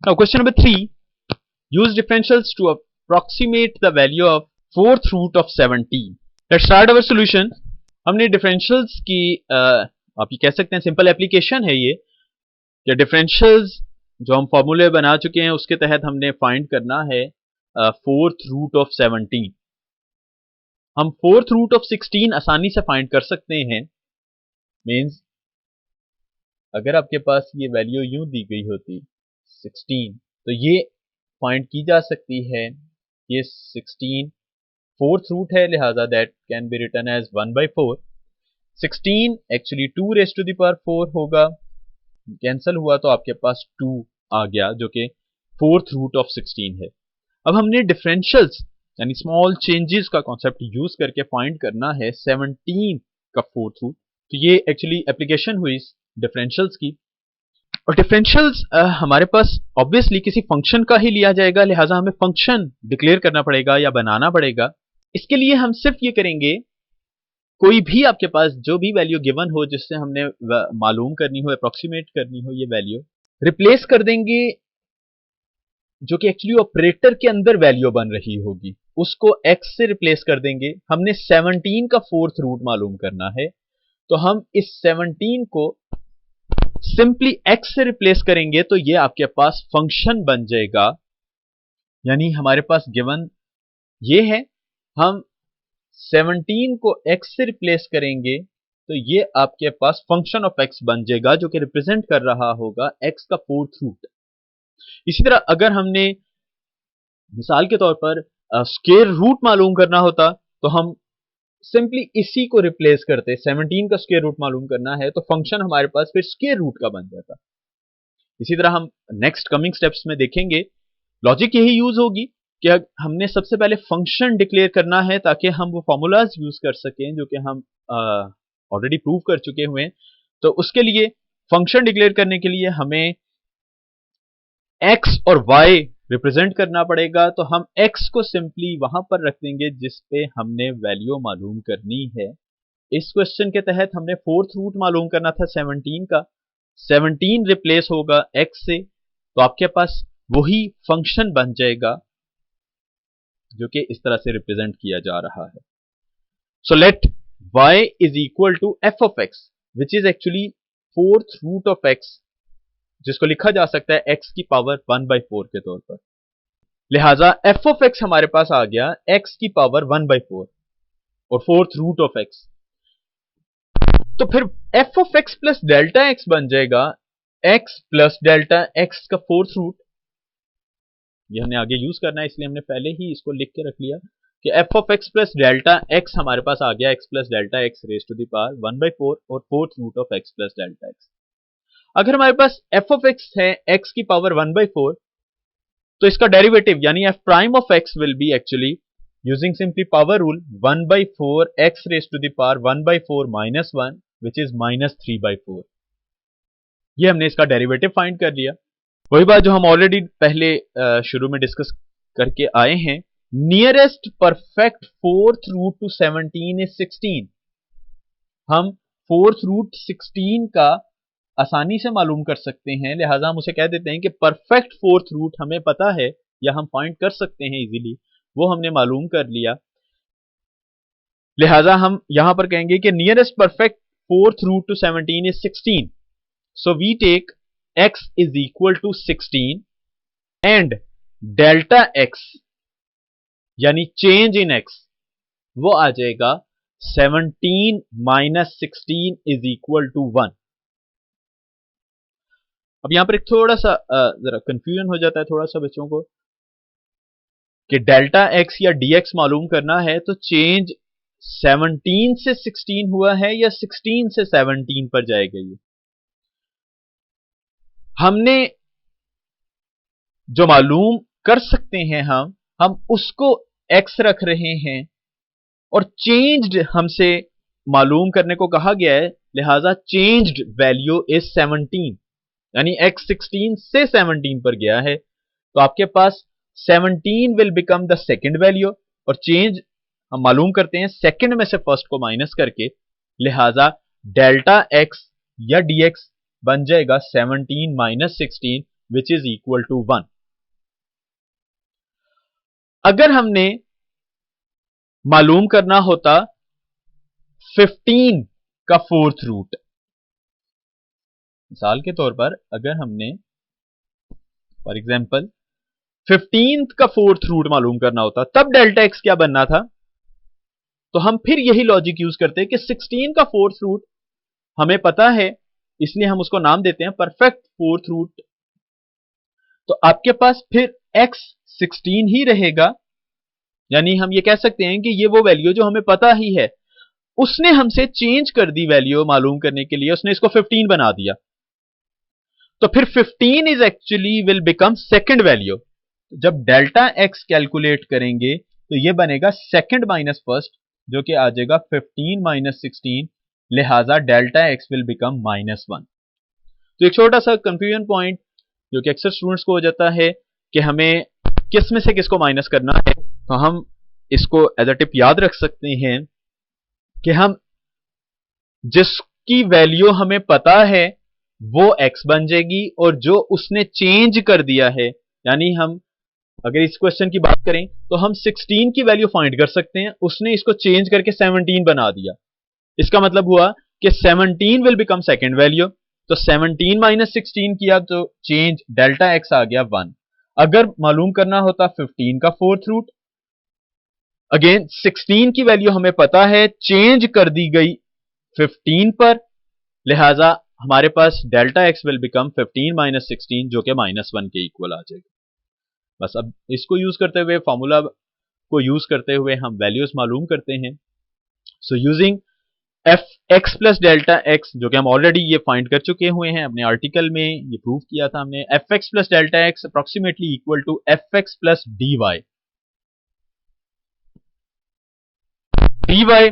Now question number 3, use differentials to approximate the value of fourth root of 17. Let's start our solution. हमने differentials की आप ये कह सकते हैं सिंपल एप्लीकेशन है ये, या differentials जो हम फॉर्मूले बना चुके हैं उसके तहत हमने फाइंड करना है फोर्थ रूट ऑफ 17. हम फोर्थ रूट ऑफ 16 आसानी से फाइंड कर सकते हैं. मीन्स अगर आपके पास ये वैल्यू यूं दी गई होती 16, तो ये फाइंड की जा सकती है. ये 16 फोर्थ रूट है, लिहाजा that can be written as 1/4. 16 actually 2 raise to the power 4 होगा, कैंसिल हुआ तो आपके पास 2 आ गया जो कि फोर्थ रूट ऑफ 16 है. अब हमने डिफरेंशियल्स यानी स्मॉल चेंजेस का कॉन्सेप्ट यूज करके फाइंड करना है 17 का फोर्थ रूट. तो ये एक्चुअली एप्लीकेशन हुई डिफरेंशियल्स की. और डिफरेंशियल्स हमारे पास ऑब्वियसली किसी फंक्शन का ही लिया जाएगा, लिहाजा हमें फंक्शन डिक्लेयर करना पड़ेगा या बनाना पड़ेगा. इसके लिए हम सिर्फ ये करेंगे, कोई भी आपके पास जो भी वैल्यू गिवन हो जिससे हमने मालूम करनी हो, अप्रोक्सीमेट करनी हो ये वैल्यू, रिप्लेस कर देंगे जो कि एक्चुअली ऑपरेटर के अंदर वैल्यू बन रही होगी, उसको x से रिप्लेस कर देंगे. हमने 17 का फोर्थ रूट मालूम करना है, तो हम इस 17 को सिंपली x से रिप्लेस करेंगे तो ये आपके पास फंक्शन बन जाएगा. यानी हमारे पास गिवन ये है, हम 17 को x से रिप्लेस करेंगे तो ये आपके पास फंक्शन ऑफ x बन जाएगा जो कि रिप्रेजेंट कर रहा होगा x का फोर्थ रूट. इसी तरह अगर हमने मिसाल के तौर पर स्क्वायर रूट मालूम करना होता तो हम सिंपली इसी को रिप्लेस करते. 17 का स्क्वायर रूट मालूम करना है तो फंक्शन हमारे पास फिर स्क्वायर रूट का बन जाता. इसी तरह हम नेक्स्ट कमिंग स्टेप्स में देखेंगे, लॉजिक यही यूज होगी कि हमने सबसे पहले फंक्शन डिक्लेयर करना है ताकि हम वो फॉर्मूलाज यूज कर सकें जो कि हम ऑलरेडी प्रूव कर चुके हुए हैं. तो उसके लिए फंक्शन डिक्लेयर करने के लिए हमें x और y रिप्रेजेंट करना पड़ेगा. तो हम x को सिंपली वहां पर रख देंगे जिस पे हमने वैल्यू मालूम करनी है. इस क्वेश्चन के तहत हमने फोर्थ रूट मालूम करना था 17 का. 17 रिप्लेस होगा x से, तो आपके पास वही फंक्शन बन जाएगा जो कि इस तरह से रिप्रेजेंट किया जा रहा है. So let y is equal to f of x which is actually fourth root of x, जिसको लिखा जा सकता है x की पावर 1/4 के तौर पर. लिहाजा f ऑफ x हमारे पास आ गया x की पावर 1/4 और फोर्थ रूट ऑफ x. तो फिर f of x plus delta x बन जाएगा x प्लस डेल्टा x का फोर्थ रूट. ये हमने आगे यूज करना है इसलिए हमने पहले ही इसको लिख के रख लिया कि f of x plus delta x हमारे पास आ गया x plus delta x raise to the power 1/4 और fourth root of x plus delta x. अगर हमारे पास f ऑफ x है x की पावर 1/4, तो इसका डेरिवेटिव यानी f prime of x will be actually using simply power rule 1/4 x raise to the power 1/4 minus 1 which is -3/4. ये हमने इसका डेरिवेटिव फाइंड कर लिया. वही बात जो हम ऑलरेडी पहले शुरू में डिस्कस करके आए हैं, nearest perfect fourth root to 17 is 16. हम फोर्थ रूट 16 का आसानी से मालूम कर सकते हैं, लिहाजा हम उसे कह देते हैं कि परफेक्ट फोर्थ रूट हमें पता है या हम फाइंड कर सकते हैं इजीली, वो हमने मालूम कर लिया. लिहाजा हम यहां पर कहेंगे कि nearest perfect fourth root to 17 is 16. So we take x is equal to 16 and delta x यानी चेंज इन x वो आ जाएगा 17 माइनस 16 इज इक्वल टू 1. अब यहां पर एक थोड़ा सा जरा कंफ्यूजन हो जाता है थोड़ा सा बच्चों को कि डेल्टा x या dx मालूम करना है तो चेंज 17 से 16 हुआ है या 16 से 17 पर जाएगा. ये हमने जो मालूम कर सकते हैं हम उसको x रख रहे हैं और चेंज्ड हमसे मालूम करने को कहा गया है, लिहाजा चेंज्ड वैल्यू इज 17 यानी x 16 से 17 पर गया है. तो आपके पास 17 will become the second value और चेंज हम मालूम करते हैं सेकंड में से फर्स्ट को माइनस करके, लिहाजा डेल्टा x या dx बन जाएगा 17 minus 16 which is equal to 1। अगर हमने मालूम करना होता 15 का फोर्थ रूट, मिसाल के तौर पर अगर हमने फॉर एग्जाम्पल 15th का फोर्थ रूट मालूम करना होता, तब डेल्टा एक्स क्या बनना था? तो हम फिर यही लॉजिक यूज करते हैं कि 16 का फोर्थ रूट हमें पता है, इसलिए हम उसको नाम देते हैं परफेक्ट फोर्थ रूट। तो आपके पास फिर x 16 ही रहेगा, यानी हम ये कह सकते हैं कि ये वो वैल्यू जो हमें पता ही है, उसने हमसे चेंज कर दी वैल्यू मालूम करने के लिए, उसने इसको 15 बना दिया। तो फिर 15 is actually will become second value. जब डेल्टा एक्स कैलकुलेट करेंगे तो ये बनेगा सेकंड माइनस फर्स्ट, जो कि आ जाएगा 15 माइनस 16, लिहाजा डेल्टा एक्स विल बिकम -1। तो एक छोटा सा कंफ्यूजन पॉइंट जो कि अक्सर स्टूडेंट्स को हो जाता है कि हमें किस में से किसको माइनस करना है, तो हम इसको एज अ टिप याद रख सकते हैं कि हम जिसकी वैल्यू हमें पता है वो x बन जाएगी, और जो उसने चेंज कर दिया है, यानी हम अगर इस क्वेश्चन की बात करें तो हम 16 की वैल्यू फाइंड कर सकते हैं, उसने इसको चेंज करके 17 बना दिया। इसका मतलब हुआ कि 17 विल बिकम सेकंड वैल्यू। तो 17 माइनस 16 किया तो चेंज डेल्टा एक्स आ गया 1। अगर मालूम करना होता 15 का फोर्थ रूट, अगेन 16 की वैल्यू हमें पता है, चेंज कर दी गई 15 पर, लिहाजा हमारे पास delta x will become 15 minus 16, जो कि -1 के इक्वल आ जाएगा। बस अब इसको यूज करते हुए, फॉर्मूला को यूज करते हुए हम वैल्यूज मालूम करते हैं। So using F x plus delta x, जो कि हम ऑलरेडी ये फाइंड कर चुके हुए हैं अपने आर्टिकल में, ये प्रूव किया था हमने। F x plus delta x approximately equal to F x plus D y. D y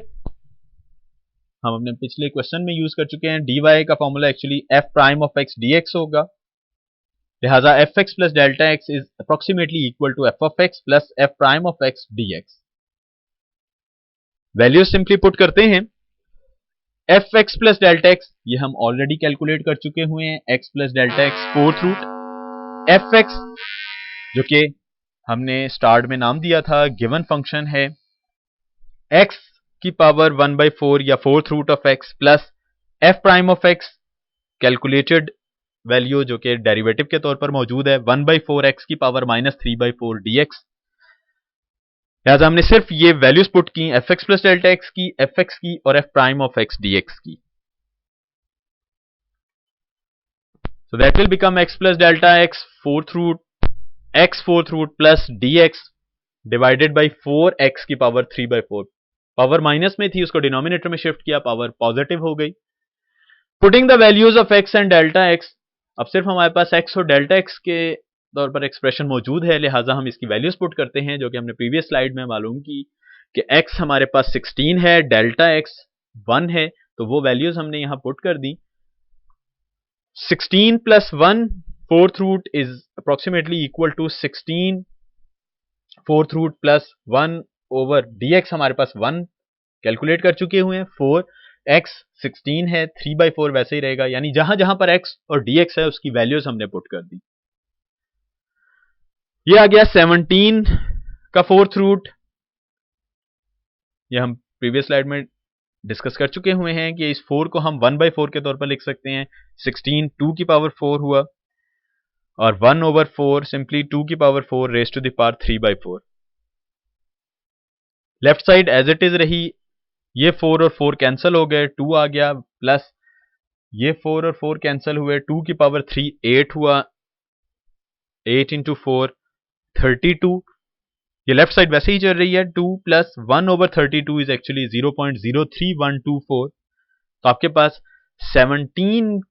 हम अपने पिछले क्वेश्चन में यूज कर चुके हैं। डी वाई का formula actually f prime of x d x होगा, लिहाजा f x plus delta x is approximately equal to f of x plus f prime of x d x. Value simply put करते हैं। F x plus delta x ये हम already calculate कर चुके हुए हैं, x plus delta x fourth root. F x जो कि हमने स्टार्ट में नाम दिया था, गिवन फंक्शन है, एक्स की पावर 1/4 या fourth root of x plus f prime of x calculated value जो कि डेरिवेटिव के तौर पर मौजूद है, 1/4 एक्स की पावर -3/4 dx। लिहाजा हमने सिर्फ ये वैल्यूज पुट की, f x plus delta x की, एफ एक्स की और f prime of x dx की। So that will become x plus delta x fourth root plus dx divided by 4x की पावर 3/4। पावर माइनस में थी, उसको denominator में shift किया, पावर पॉजिटिव हो गई। Putting the values of x and delta x, अब सिर्फ हमारे पास x और डेल्टा x के तौर पर एक्सप्रेशन मौजूद है, लिहाजा हम इसकी वैल्यूज पुट करते हैं, जो कि हमने प्रीवियस स्लाइड में मालूम की कि x हमारे पास 16 है, डेल्टा x 1 है, तो वो वैल्यूज हमने यहां पुट कर दी। 16 प्लस 1 fourth root is approximately equal to 16 fourth root plus 1 over dx, हमारे पास 1 कैलकुलेट कर चुके हुए हैं, 4x 16 है, 3/4 वैसे ही रहेगा, यानी जहां जहां पर x और dx है उसकी वैल्यूज हमने पुट कर दी। ये आ गया 17 का फोर्थ रूट, ये हम प्रीवियस स्लाइड में डिस्कस कर चुके हुए हैं कि इस 4 को हम 1/4 के तौर पर लिख सकते हैं। 16 2 की पावर 4 हुआ, और 1/4 सिंपली 2 की power 4 raise to the power 3/4। Left side as it is रही, ये 4 और 4 कैंसिल हो गए, 2 आ गया, प्लस ये 4 और 4 कैंसिल हुए, 2 की पावर 3 8 हुआ, 8 इंटू 4 32। ये लेफ्ट साइड वैसे ही चल रही है, 2 प्लस 1/32 इज एक्चुअली 0.03124। तो आपके पास 17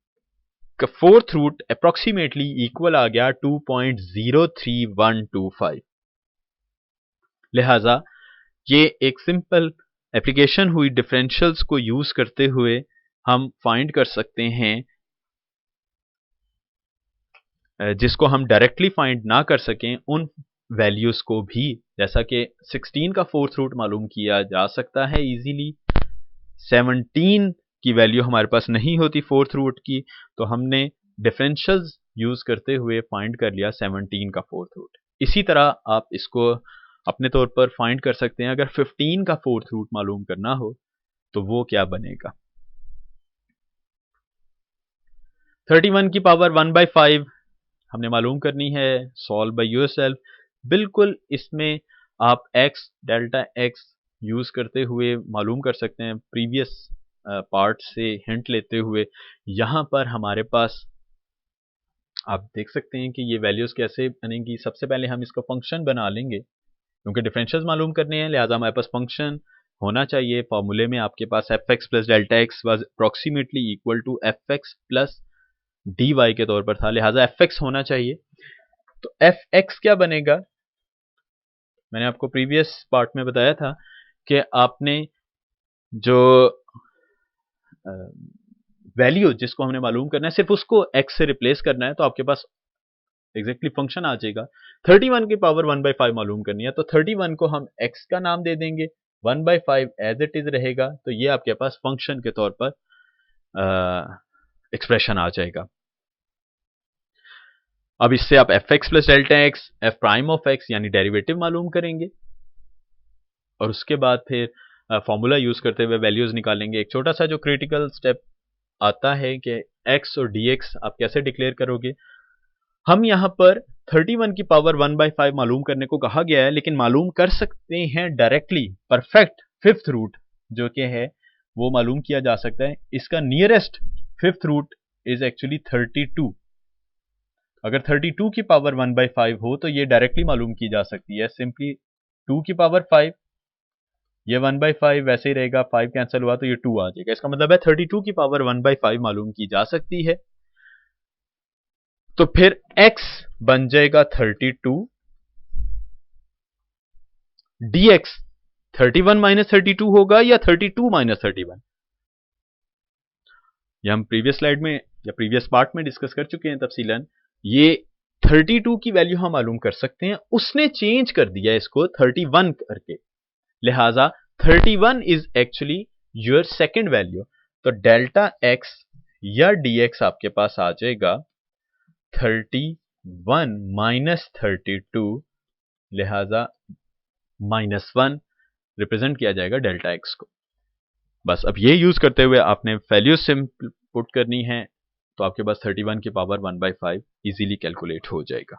का फोर्थ रूट अप्रोक्सीमेटली इक्वल आ गया 2.03125। लिहाजा ये एक सिंपल एप्लीकेशन हुई डिफरेंशियल्स को यूज करते हुए हम फाइंड कर सकते हैं, जिसको हम डायरेक्टली फाइंड ना कर सकें उन वैल्यूज को भी, जैसा कि 16 का फोर्थ रूट मालूम किया जा सकता है इजीली। 17 की वैल्यू हमारे पास नहीं होती फोर्थ रूट की, तो हमने डिफरेंशियल्स यूज करते हुए फाइंड कर लिया 17 का फोर्थ रूट। इसी तरह आप इसको अपने तौर पर फाइंड कर सकते हैं। अगर 15 का फोर्थ रूट मालूम करना हो तो वो क्या बनेगा। 31 की पावर 1/5 हमने मालूम करनी है, सॉल्व बाय योरसेल्फ। बिल्कुल इसमें आप x डेल्टा x यूज करते हुए मालूम कर सकते हैं, प्रीवियस पार्ट से हिंट लेते हुए। यहां पर हमारे पास आप देख सकते हैं कि ये वैल्यूज कैसे बनेंगी। सबसे पहले हम इसको फंक्शन बना लेंगे, क्योंकि डिफरेंशियल्स मालूम करने हैं, लिहाजा हमारे पास फंक्शन होना चाहिए। फॉर्मूले में आपके पास F x plus delta X was approximately equal to F x plus D Y के तौर पर था, लिहाजा एफ एक्स होना चाहिए। तो एफ एक्स क्या बनेगा, मैंने आपको प्रीवियस पार्ट में बताया था कि आपने जो वैल्यू जिसको हमने मालूम करना है सिर्फ उसको x से रिप्लेस करना है, तो आपके पास एग्जैक्टली फंक्शन आ जाएगा। 31 की पावर 1/5 मालूम करनी है, तो 31 को हम x का नाम दे देंगे, 1/5 एज इट इज रहेगा, तो ये आपके पास फंक्शन के तौर पर एक्सप्रेशन आ जाएगा। अब इससे आप F x plus delta x F prime of x यानी डेरिवेटिव मालूम करेंगे, और उसके बाद फिर फॉर्मूला यूज करते हुए वैल्यूज निकालेंगे। एक छोटा सा जो क्रिटिकल स्टेप आता है कि x और dx आप कैसे डिक्लेयर करोगे। हम यहां पर 31 की पावर 1/5 मालूम करने को कहा गया है, लेकिन मालूम कर सकते हैं डायरेक्टली परफेक्ट फिफ्थ रूट जो कि है वो मालूम किया जा सकता है। इसका nearest fifth root is actually 32। अगर 32 की पावर 1/5 हो तो ये डायरेक्टली मालूम की जा सकती है। सिंपली 2 की पावर 5, ये 1/5 वैसे ही रहेगा, 5 कैंसिल हुआ तो ये 2 आ जाएगा। इसका मतलब है 32 की पावर 1/5 मालूम की जा सकती है। तो फिर x बन जाएगा 32, dx 31 माइनस 32 होगा या 32 माइनस 31। ये हम प्रीवियस स्लाइड में या प्रीवियस पार्ट में डिस्कस कर चुके हैं तफसीलन। ये 32 की वैल्यू हम मालूम कर सकते हैं, उसने चेंज कर दिया इसको 31 करके, लिहाजा 31 is actually your second value. तो डेल्टा x या dx आपके पास आ जाएगा 31 माइनस 32, लिहाजा -1 रिप्रेजेंट किया जाएगा डेल्टा x को। बस अब ये यूज करते हुए आपने वैल्यू सिंपल पुट करनी है, तो आपके पास 31 की पावर 1/5 इजीली कैलकुलेट हो जाएगा।